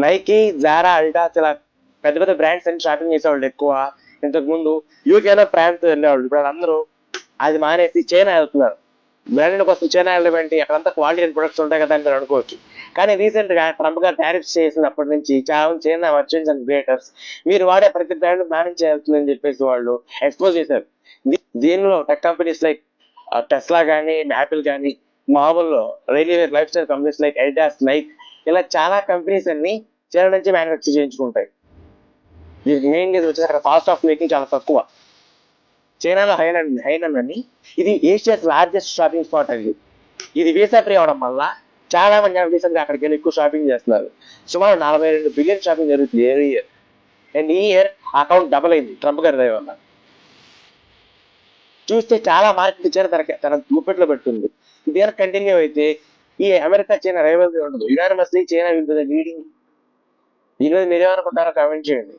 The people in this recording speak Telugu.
నైకీ, జారా, అడిడాస్ ఇలా పెద్ద పెద్ద బ్రాండ్స్ అన్ని షాపింగ్ చేసేవాళ్ళు ఎక్కువ. ఇంతకు ముందు యూకేలో ఫ్రాన్స్ వెళ్ళేవాళ్ళు. ఇప్పుడు వాళ్ళందరూ అది మానేసి చైనా వెళ్తున్నారు. బ్రాండెడ్ కోసం చైనా వెళ్ళడం ఏంటి? అక్కడంతా క్వాలిటీ ప్రొడక్ట్స్ ఉంటాయి కదా అని మీరు అనుకోవచ్చు. కానీ రీసెంట్ గా ట్రంప్ గారు టారిఫ్స్ చేసినప్పటి నుంచి చాలా మంది చైనా మర్చెంట్స్ అండ్ క్రియేటర్స్ మీరు వాడే ప్రతి బ్రాండ్ మేనేజ్ చేయాల్సిందని చెప్పేసి వాళ్ళు ఎక్స్పోజ్ చేశారు. దీనిలో టెక్ కంపెనీస్ లైక్ టెస్లా కానీ, యాపిల్ కానీ, మామూలు railway life style companies like Adidas, Nike ఇలా చాలా కంపెనీస్ అన్ని చైనా నుంచి మ్యానుఫ్యాక్చర్ చేయించుకుంటాయి. దీనికి మెయిన్ వచ్చేసి అక్కడ కాస్ట్ ఆఫ్ మేకింగ్ చాలా తక్కువ. చైనాలో హైనన్ అని ఇది ఏషియాస్ లార్జెస్ట్ షాపింగ్ స్పాట్ అది. ఇది వీసా ఫ్రీ అవడం వల్ల చాలా మంది రీసెంట్ గా అక్కడికి వెళ్ళి ఎక్కువ షాపింగ్ చేస్తున్నారు. సుమారు 42 బిలియన్ షాపింగ్ జరుగుతుంది ఎవ్రీ ఇయర్. అండ్ ఈ ఇయర్ అకౌంట్ డబుల్ అయింది ట్రంప్ గారి దయ వల్ల. చూస్తే చాలా మార్కెట్ చైనా తన గుప్పెట్లో పెడుతుంది. ఇది కంటిన్యూ అయితే ఈ అమెరికా చైనా రైవల్రీ ఉండదు. Unanimously China will be the leading. దీని మీద మీరేమనుకుంటారో కామెంట్ చేయండి.